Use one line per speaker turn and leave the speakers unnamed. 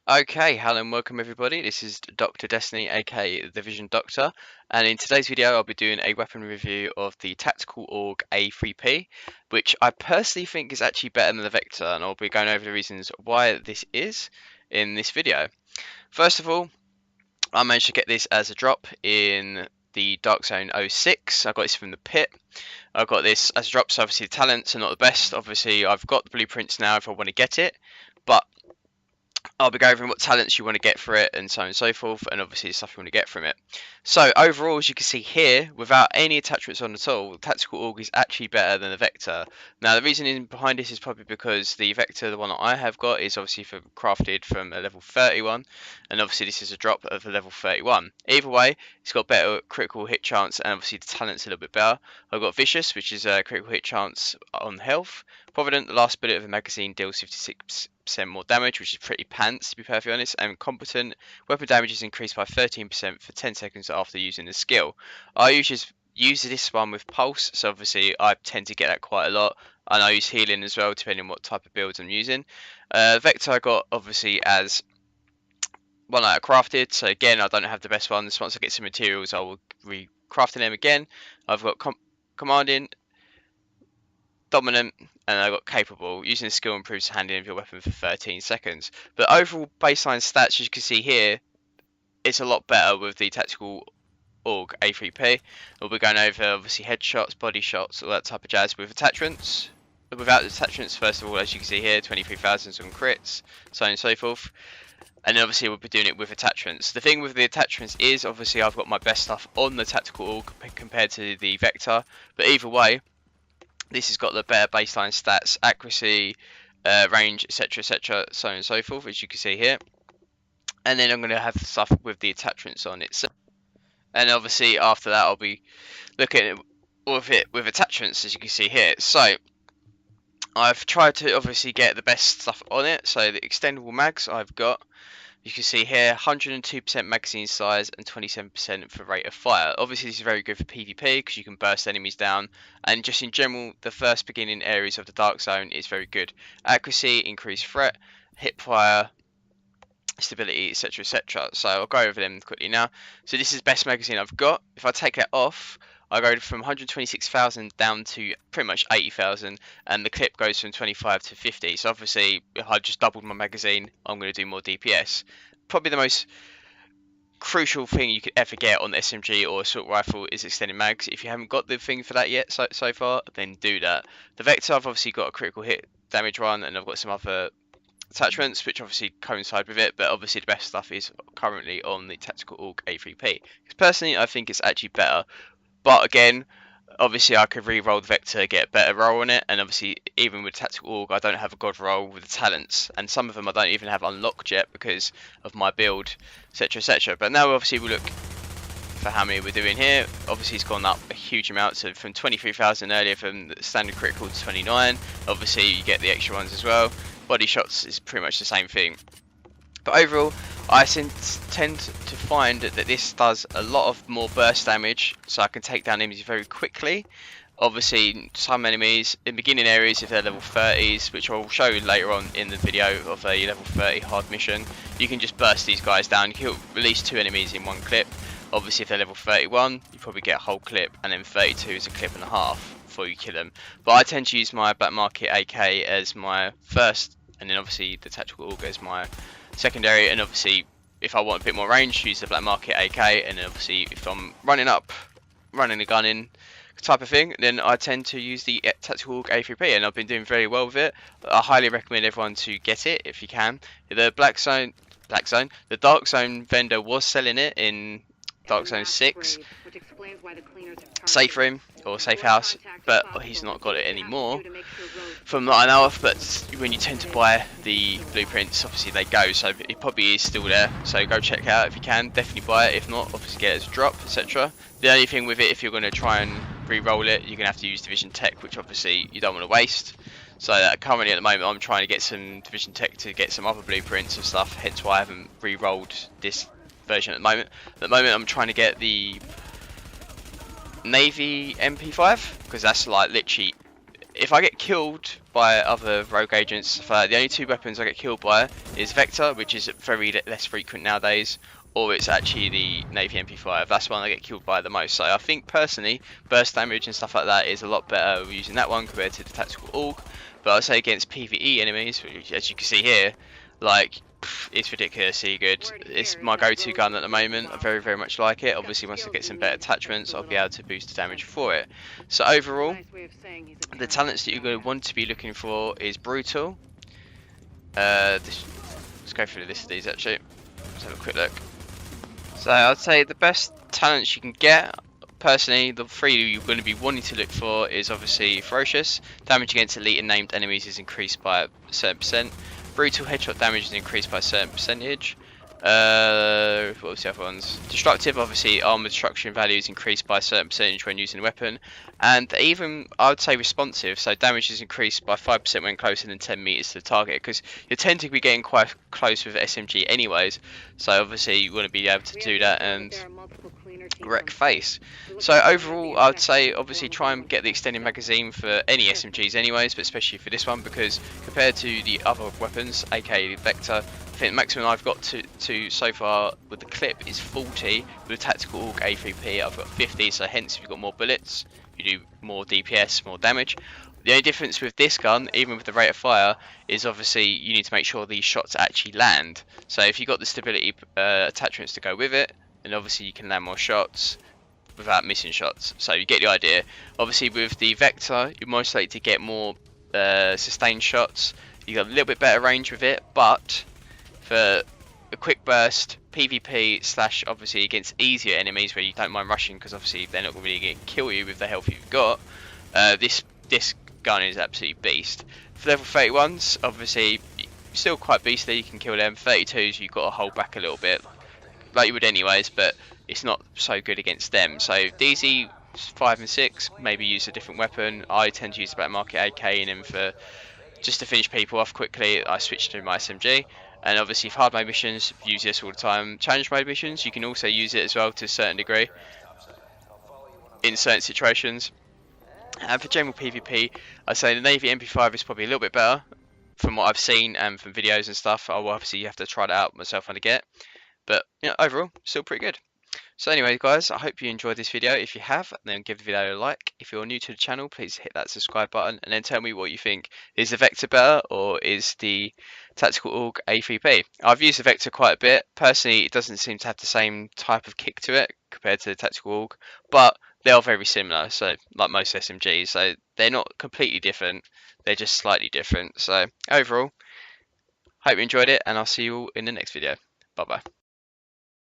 Okay, hello and welcome everybody. This is Dr. Destiny, aka the Vision Doctor, and in today's video I'll be doing a weapon review of the Tactical Aug A3P, which I personally think is actually better than the Vector, and I'll be going over the reasons why this is in this video. First of all, I managed to get this as a drop in the Dark Zone 06. I got this from the pit. I got this as a drop, so obviously the talents are not the best. Obviously I've got the blueprints now if I want to get it, but I'll be going over what talents you want to get for it and so on and so forth, and obviously the stuff you want to get from it. So overall, as you can see here, without any attachments on at all, the Tactical Aug is actually better than the Vector. Now the reasoning behind this is probably because the Vector, the one that I have got, is obviously crafted from a level 31, and obviously this is a drop of a level 31. Either way, it's got better critical hit chance, and obviously the talent's a little bit better. I've got Vicious, which is a critical hit chance on health. Provident, the last bullet of the magazine deals 56% more damage, which is pretty pants to be perfectly honest, and Competent, weapon damage is increased by 13% for 10 seconds after using the skill. I usually use this one with Pulse, so obviously I tend to get that quite a lot, and I use healing as well depending on what type of builds I'm using. Vector I got obviously as one that I crafted, so again I don't have the best ones. Once I get some materials I will recrafting them again. I've got Commanding, Dominant, and I got Capable. Using the skill improves the handling of your weapon for 13 seconds. But overall baseline stats, as you can see here, it's a lot better with the Tactical Aug A3P. We'll be going over obviously headshots, body shots, all that type of jazz with attachments. Without the attachments, first of all, as you can see here, 23,000 on crits, so on and so forth. And then obviously we'll be doing it with attachments. The thing with the attachments is obviously I've got my best stuff on the Tactical Aug compared to the Vector. But either way, this has got the better baseline stats, accuracy, range, etc, so on and so forth, as you can see here. And then I'm going to have stuff with the attachments on it. And obviously after that I'll be looking at it with attachments, as you can see here. So I've tried to obviously get the best stuff on it. So the extendable mags I've got, you can see here, 102% magazine size and 27% for rate of fire. Obviously this is very good for PvP because you can burst enemies down, and just in general the first beginning areas of the Dark Zone is very good. Accuracy, increased threat, hip fire, stability, etc. So I'll go over them quickly now. So this is the best magazine I've got. If I take that off, I go from 126,000 down to pretty much 80,000, and the clip goes from 25 to 50. So obviously, if I just doubled my magazine, I'm going to do more DPS. Probably the most crucial thing you could ever get on the SMG or assault rifle is extended mags. If you haven't got the thing for that yet so far, then do that. The Vector, I've obviously got a critical hit damage one, and I've got some other attachments which obviously coincide with it, but obviously the best stuff is currently on the Tactical Aug A3P. Because personally, I think it's actually better. But again, obviously I could re-roll the Vector, get a better roll on it, and obviously even with Tactical Aug I don't have a god roll with the talents, and some of them I don't even have unlocked yet because of my build, etc. But now obviously we look for how many we're doing here. Obviously it's gone up a huge amount, so from 23,000 earlier from the standard critical to 29. Obviously you get the extra ones as well. Body shots is pretty much the same thing. But overall, I tend to find that this does a lot of more burst damage, so I can take down enemies very quickly. Obviously, some enemies in beginning areas, if they're level 30s, which I'll show you later on in the video of a level 30 hard mission, you can just burst these guys down. You kill at least 2 enemies in one clip. Obviously, if they're level 31, you probably get a whole clip, and then 32 is a clip and a half before you kill them. But I tend to use my Black Market AK as my first, and then obviously the Tactical Aug as my secondary, and obviously if I want a bit more range, use the Black Market AK, and then obviously if I'm running the gun in type of thing, then I tend to use the Tactical Aug A3P, and I've been doing very well with it. I highly recommend everyone to get it if you can. The the Dark Zone vendor was selling it in Dark Zone 6, Safe Room or Safe House, but he's not got it anymore from what I know of. But when you tend to buy the blueprints, obviously they go, so it probably is still there, so go check it out if you can. Definitely buy it. If not, obviously get it as a drop, etc. The only thing with it, if you're going to try and re-roll it, you're going to have to use Division Tech, which obviously you don't want to waste. So currently at the moment I'm trying to get some Division Tech to get some other blueprints and stuff, hence why I haven't re-rolled this version at the moment. At the moment I'm trying to get the Navy MP5, because that's like literally if I get killed by other rogue agents, the only two weapons I get killed by is Vector, which is very less frequent nowadays, or it's actually the Navy MP5. That's one I get killed by the most. So I think personally, burst damage and stuff like that is a lot better using that one compared to the tactical AUG. But I'd say against PvE enemies, which, as you can see here, like, it's ridiculously good. It's my go-to gun at the moment. I very, very much like it. Obviously, once I get some better attachments, I'll be able to boost the damage for it. So overall, the talents that you're going to want to be looking for is brutal. Let's go through the list of these actually. Let's have a quick look. So I'd say the best talents you can get, personally, the three you're going to be wanting to look for is obviously ferocious. Damage against elite and named enemies is increased by a certain percent. Brutal headshot damage is increased by a certain percentage. What was the other ones? Destructive, obviously, armor destruction value is increased by a certain percentage when using the weapon. And even, I would say, responsive, so damage is increased by 5% when closer than 10 meters to the target, because you tend to be getting quite close with SMG anyways, so obviously you want to be able to do that and wreck face. So overall, I would say obviously try and get the extended magazine for any SMGs anyways, but especially for this one, because compared to the other weapons, aka the Vector, I think the maximum I've got to so far with the clip is 40. With the tactical Aug A3P, I've got 50, so hence if you've got more bullets, you do more DPS, more damage. The only difference with this gun, even with the rate of fire, is obviously you need to make sure these shots actually land. So if you've got the stability attachments to go with it, then obviously you can land more shots without missing shots. So you get the idea. Obviously with the Vector, you're most likely to get more sustained shots. You got a little bit better range with it, but for a quick burst, PvP / obviously against easier enemies where you don't mind rushing because obviously they're not really going to kill you with the health you've got, this gun is absolutely beast. For level 31s, obviously still quite beastly, you can kill them. 32s you've got to hold back a little bit, like you would anyways, but it's not so good against them. So DZ 5 and 6, maybe use a different weapon. I tend to use the black market AK in them for just to finish people off quickly. I switched to my SMG. And obviously for hard mode missions, use this all the time. Challenge mode missions, you can also use it as well to a certain degree in certain situations. And for general PvP, I'd say the Navy MP5 is probably a little bit better from what I've seen and from videos and stuff. I will obviously have to try that out myself when I get. But you know, overall, still pretty good. So anyway guys, I hope you enjoyed this video. If you have, then give the video a like. If you're new to the channel, please hit that subscribe button and then tell me what you think. Is the Vector better or is the tactical AUG A3P? I've used the Vector quite a bit. Personally, it doesn't seem to have the same type of kick to it compared to the tactical AUG, but they are very similar, so like most SMGs, so they're not completely different, they're just slightly different. So overall, hope you enjoyed it and I'll see you all in the next video. Bye bye.